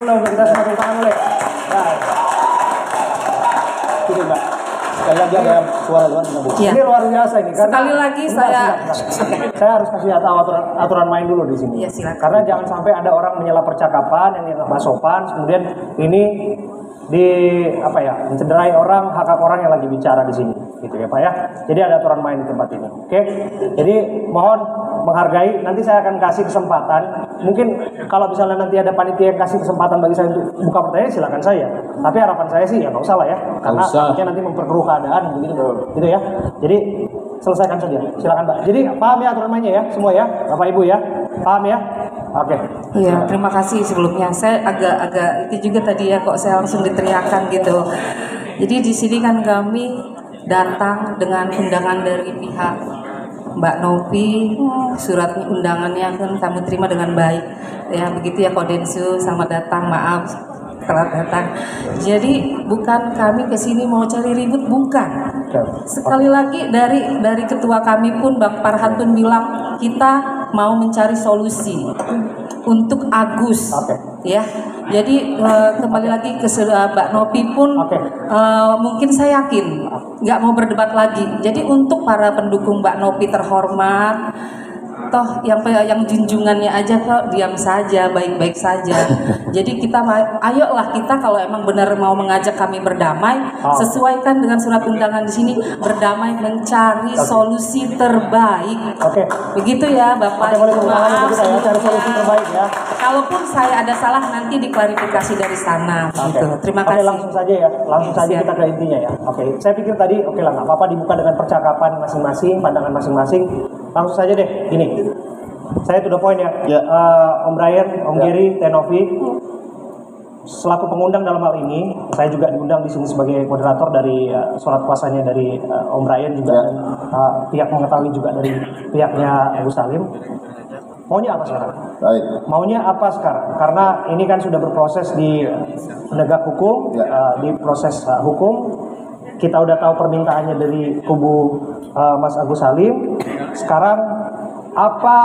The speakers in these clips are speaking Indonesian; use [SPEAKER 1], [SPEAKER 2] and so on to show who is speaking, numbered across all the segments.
[SPEAKER 1] Untuk kita semua tangan oleh. Nah. Ini Mbak. Sekali lagi ada suara luar biasa. Ini luar biasa ini. Karena
[SPEAKER 2] sekali lagi
[SPEAKER 1] saya harus kasih tahu aturan main dulu di sini.
[SPEAKER 2] Ya, silakan.
[SPEAKER 1] Karena jangan sampai ada orang menyela percakapan yang nggak sopan, kemudian ini mencederai orang, hak orang yang lagi bicara di sini, gitu ya Pak ya. Jadi ada aturan main di tempat ini. Oke. Jadi mohon menghargai. Nanti saya akan kasih kesempatan. Mungkin kalau misalnya nanti ada panitia yang kasih kesempatan bagi saya untuk buka pertanyaan, silakan saya. Tapi harapan saya sih ya nggak usah lah ya, karena nanti memperkeruh keadaan gitu ya. Jadi selesaikan saja. Silakan Mbak. Jadi paham ya aturan mainnya ya, semua ya, Bapak Ibu ya, paham ya? Oke.
[SPEAKER 2] Iya, terima kasih sebelumnya. Saya agak itu juga tadi ya, kok saya langsung diteriakan gitu. Jadi di sini kan kami datang dengan undangan dari pihak Mbak Novi, surat undangannya kan kami terima dengan baik. Ya begitu ya Kodensu, selamat datang, maaf telat datang. Jadi bukan kami kesini mau cari ribut, bukan. Sekali lagi dari ketua kami pun Bang Farhan pun bilang kita mau mencari solusi untuk Agus, ya. Jadi kembali lagi ke Mbak Novi pun mungkin saya yakin nggak mau berdebat lagi. Jadi untuk para pendukung Mbak Novi terhormat, toh yang junjungannya aja kok diam saja, baik-baik saja. Jadi kita ayolah kita kalau emang benar mau mengajak kami berdamai, sesuaikan dengan surat undangan di sini, berdamai mencari solusi terbaik. Begitu ya Bapak. Maaf
[SPEAKER 1] cari solusi terbaik ya.
[SPEAKER 2] Kalaupun saya ada salah nanti diklarifikasi dari sana. Gitu. Terima kasih.
[SPEAKER 1] Langsung saja ya, saja kita ke intinya ya. Saya pikir tadi lah nggak apa-apa dibuka dengan percakapan masing-masing, pandangan masing-masing. Langsung saja deh, gini. Saya to the point ya. Om Brian, Om Giri, Tenovi, selaku pengundang dalam hal ini, saya juga diundang di sini sebagai moderator dari surat kuasanya dari Om Brian juga dan pihak mengetahui juga dari pihaknya Agus Salim. Maunya apa sekarang?
[SPEAKER 3] Baik.
[SPEAKER 1] Maunya apa sekarang? Karena ini kan sudah berproses di penegak hukum, di proses hukum. Kita udah tahu permintaannya dari kubu Mas Agus Salim. Sekarang apa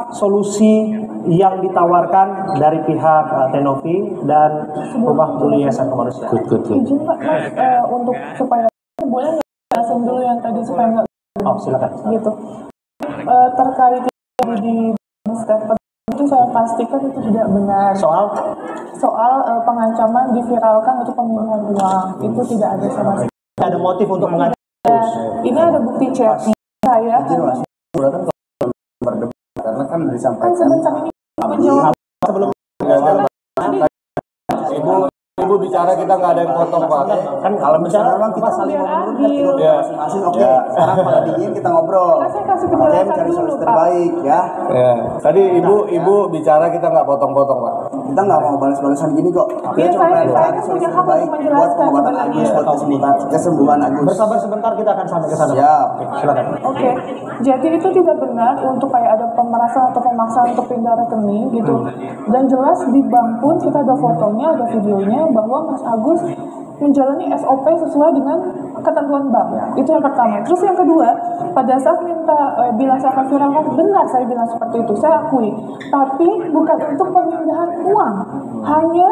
[SPEAKER 1] solusi yang ditawarkan dari pihak Tenovi dan Rumah Peduli Yayasan Kemanusiaan?
[SPEAKER 4] Izin Pak, untuk supaya boleh nggak jelasin dulu yang tadi supaya nggak
[SPEAKER 1] silakan.
[SPEAKER 4] Gitu. Terkait di statement itu saya pastikan itu tidak benar. Soal pengancaman diviralkan untuk pemilihan uang itu tidak ada sama sekali.
[SPEAKER 1] Tidak ada motif untuk mengancam.
[SPEAKER 4] Ini ada bukti chat saya.
[SPEAKER 3] Karena kan disampaikan
[SPEAKER 4] sebentar ini menjawab
[SPEAKER 1] sebelum
[SPEAKER 3] Ibu bicara kita nggak ada yang potong Pak.
[SPEAKER 1] Kan kalau bicara memang kita saling ngomong
[SPEAKER 3] masing-masing. Sekarang pada dingin kita ngobrol.
[SPEAKER 4] Saya kasih penjelasan
[SPEAKER 3] Cari
[SPEAKER 4] dulu
[SPEAKER 3] solusi
[SPEAKER 4] Pak.
[SPEAKER 3] terbaik ya. Tadi ibu bicara kita nggak potong-potong Pak. Kita nggak mau balas-balasan gini kok.
[SPEAKER 4] Iya, saya punya hak untuk menjelaskan
[SPEAKER 3] buat Agus, buat kesembuhan Agus.
[SPEAKER 1] Bersabar sebentar, kita akan sampai ke sana.
[SPEAKER 3] Siap.
[SPEAKER 1] Silakan.
[SPEAKER 4] Oke, jadi itu tidak benar untuk kayak ada pemerasan atau pemaksaan untuk pindah rekening gitu. Dan jelas di bank pun kita ada fotonya, ada videonya bahwa Mas Agus menjalani SOP sesuai dengan ketentuan bank. Itu yang pertama. Terus yang kedua, pada saat minta bilang saya akan viralkan, benar saya bilang seperti itu, saya akui. Tapi bukan untuk pemindahan uang, hanya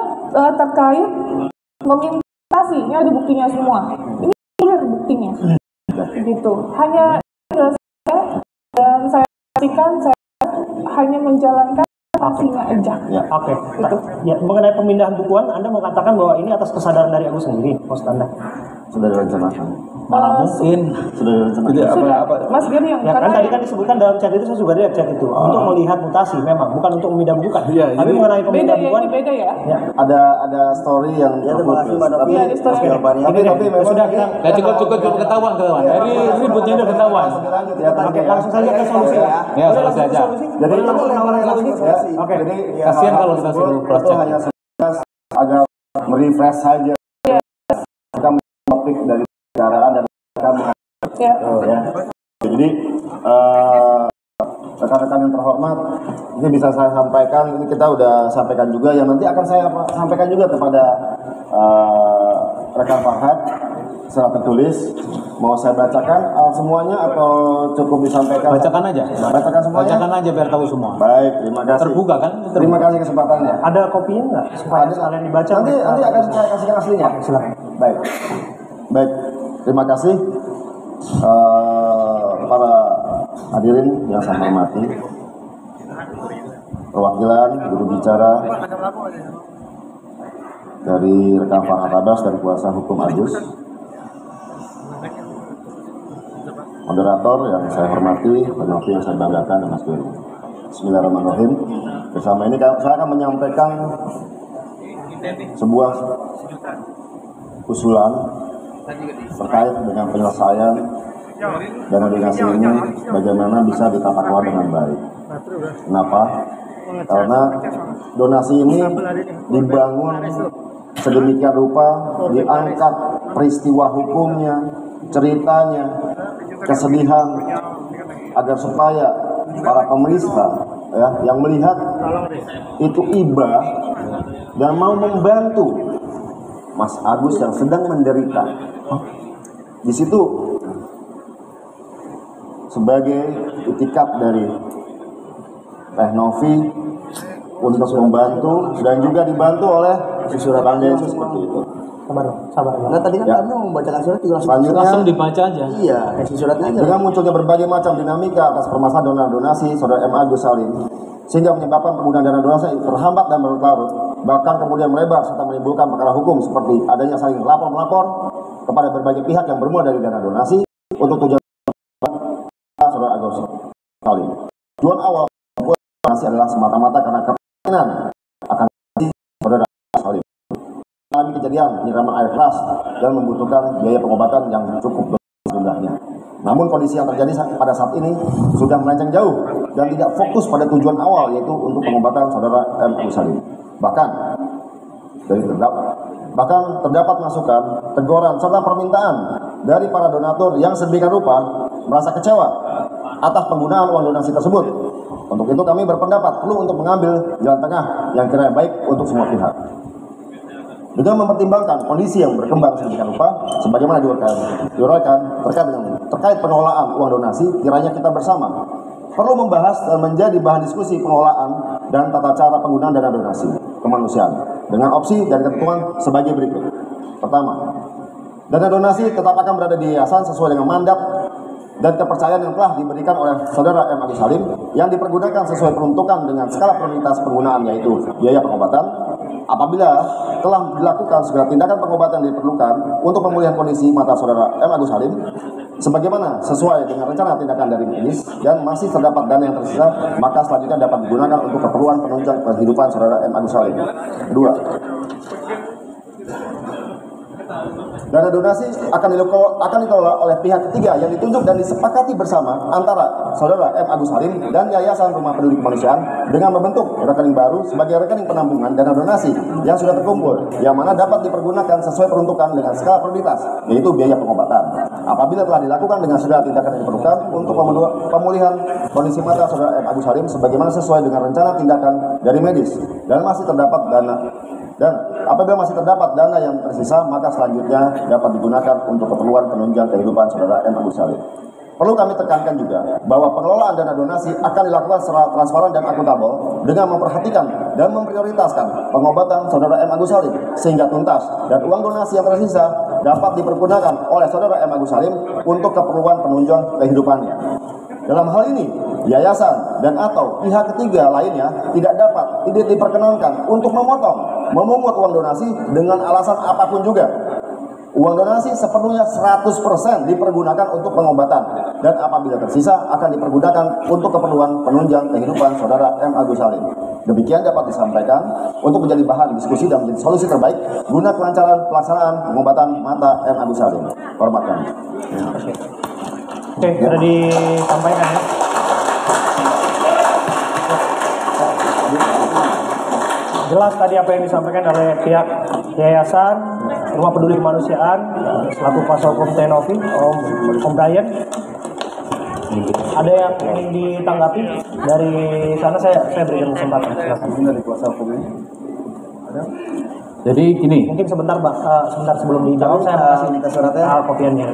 [SPEAKER 4] terkait meminta. Ini ada buktinya semua. Ini clear buktinya. Gitu. Hanya dan saya pastikan saya hanya menjalankan sanksinya aja.
[SPEAKER 1] Oke. Gitu. Ya, mengenai pemindahan bukuan, Anda mau katakan bahwa ini atas kesadaran dari Agus sendiri, maksud Anda?
[SPEAKER 3] Sudah direncanakan.
[SPEAKER 1] Mana mungkin
[SPEAKER 3] Sudah direncanakan.
[SPEAKER 4] Apa? Mas Giri yang
[SPEAKER 1] kan tadi kan disebutkan dalam chat itu, saya juga lihat chat itu untuk melihat mutasi, memang bukan untuk memindah bukukan. Tapi mengenai pemindahan bukuan
[SPEAKER 4] beda ya.
[SPEAKER 3] Ada story yang terima kasih Mbak Novi. Tapi
[SPEAKER 1] sudah kita
[SPEAKER 5] cukup ketahuan. Jadi ributnya udah ketahuan.
[SPEAKER 1] Langsung saja ke solusi
[SPEAKER 5] ya. Selesai aja.
[SPEAKER 3] Jadi
[SPEAKER 5] Jadi kasihan kalau kita suruh cross check.
[SPEAKER 3] Hanya agak merefresh saja. Kita topik dari bicaraan dan kami. Ya. Jadi rekan-rekan yang terhormat, ini bisa saya sampaikan, ini kita udah sampaikan juga, yang nanti akan saya sampaikan juga kepada rekan Farhan.
[SPEAKER 5] surat tertulis. Mau saya bacakan semuanya atau cukup disampaikan?
[SPEAKER 3] Bacakan aja.
[SPEAKER 5] Bacakan semuanya.
[SPEAKER 3] Bacakan aja biar tahu semua.
[SPEAKER 5] Baik, terima kasih.
[SPEAKER 3] Terbuka kan?
[SPEAKER 5] Terima kasih kesempatannya.
[SPEAKER 1] Ada kopinya nggak supaya sekalian dibaca?
[SPEAKER 5] Nanti akan saya kasihkan aslinya.
[SPEAKER 1] Silakan.
[SPEAKER 5] Baik. Terima kasih para hadirin yang saya hormati. Perwakilan juru bicara dari rekan Farhad Abbas dan kuasa hukum Agus. Moderator yang saya hormati, peneliti yang saya banggakan, Mas Guru. Bismillahirrahmanirrahim. Bersama ini saya akan menyampaikan sebuah usulan terkait dengan penyelesaian dana donasi ini, bagaimana bisa ditata kelola dengan baik. Kenapa? Karena donasi ini dibangun sedemikian rupa, diangkat peristiwa hukumnya, ceritanya, kesedihan, agar supaya para pemerintah yang melihat itu iba dan mau membantu Mas Agus yang sedang menderita. Di situ sebagai itikat dari Teh Novi untuk membantu dan juga dibantu oleh surat Bang Densus seperti itu.
[SPEAKER 1] Sabar.
[SPEAKER 6] Nah tadi kan kami membacakan surat juga
[SPEAKER 3] Langsung dibaca aja.
[SPEAKER 6] Iya, isi suratnya aja.
[SPEAKER 5] Dengan munculnya berbagai macam dinamika atas permasalahan donasi saudara M. Agus Salim, sehingga menyebabkan penggunaan dana donasi terhambat dan berlarut, bahkan kemudian melebar serta menimbulkan perkara hukum seperti adanya saling lapor-melapor kepada berbagai pihak yang bermula dari dana donasi untuk tujuan saudara Agus Salim. Tujuan awal donasi adalah semata-mata karena kepentingan akan saudara Salim mengalami kejadian penyiraman air keras dan membutuhkan biaya pengobatan yang cukup besar jumlahnya. Namun kondisi yang terjadi pada saat ini sudah melenceng jauh dan tidak fokus pada tujuan awal, yaitu untuk pengobatan saudara M. Agus Salim. Bahkan terdapat masukan, teguran serta permintaan dari para donatur yang sedemikian rupa merasa kecewa atas penggunaan uang donasi tersebut. Untuk itu kami berpendapat perlu untuk mengambil jalan tengah yang kiranya baik untuk semua pihak. Dengan mempertimbangkan kondisi yang berkembang sedemikian rupa, sebagaimana diuraikan terkait pengelolaan uang donasi, kiranya kita bersama perlu membahas dan menjadi bahan diskusi pengelolaan dan tata cara penggunaan dana donasi kemanusiaan dengan opsi dan ketentuan sebagai berikut. Pertama, dana donasi tetap akan berada di yayasan sesuai dengan mandat dan kepercayaan yang telah diberikan oleh saudara M. Agus Salim yang dipergunakan sesuai peruntukan dengan skala prioritas penggunaan, yaitu biaya pengobatan. Apabila telah dilakukan segala tindakan pengobatan yang diperlukan untuk pemulihan kondisi mata saudara M. Agus Salim, sebagaimana sesuai dengan rencana tindakan dari medis dan masih terdapat dana yang tersisa, maka selanjutnya dapat digunakan untuk keperluan penunjang kehidupan saudara M. Agus Salim. Kedua, dana donasi akan dikelola oleh pihak ketiga yang ditunjuk dan disepakati bersama antara saudara M. Agus Salim dan Yayasan Rumah Peduli Kemanusiaan dengan membentuk rekening baru sebagai rekening penampungan dana donasi yang sudah terkumpul, yang mana dapat dipergunakan sesuai peruntukan dengan skala prioritas, yaitu biaya pengobatan. Apabila telah dilakukan dengan segala tindakan yang diperlukan untuk pemulihan kondisi mata saudara M. Agus Salim sebagaimana sesuai dengan rencana tindakan dari medis dan masih terdapat dana. Dan apabila masih terdapat dana yang tersisa, maka selanjutnya dapat digunakan untuk keperluan penunjang kehidupan saudara M. Agus Salim. Perlu kami tekankan juga bahwa pengelolaan dana donasi akan dilakukan secara transparan dan akuntabel dengan memperhatikan dan memprioritaskan pengobatan saudara M. Agus Salim sehingga tuntas, dan uang donasi yang tersisa dapat dipergunakan oleh saudara M. Agus Salim untuk keperluan penunjang kehidupannya. Dalam hal ini, yayasan dan atau pihak ketiga lainnya tidak diperkenankan untuk memungut uang donasi dengan alasan apapun juga. Uang donasi sepenuhnya 100% dipergunakan untuk pengobatan, dan apabila tersisa akan dipergunakan untuk keperluan penunjang kehidupan saudara M. Agus Salim. Demikian dapat disampaikan untuk menjadi bahan diskusi dan menjadi solusi terbaik guna kelancaran pelaksanaan pengobatan mata M. Agus Salim. Hormat kami.
[SPEAKER 1] Oke, sudah disampaikan ya. Jelas tadi apa yang disampaikan oleh pihak Yayasan Rumah Peduli Kemanusiaan selaku kuasa hukum Teh Novi, Om Brian. Ada yang ingin ditanggapi dari sana? Saya berikan kesempatan. Silakan.
[SPEAKER 5] Dari kuasa hukumnya. Ada?
[SPEAKER 7] Jadi gini.
[SPEAKER 1] Mungkin sebentar, Mbak. Sebentar sebelum dijawab saya mau kasih
[SPEAKER 6] minta suratnya.
[SPEAKER 1] kopiannya.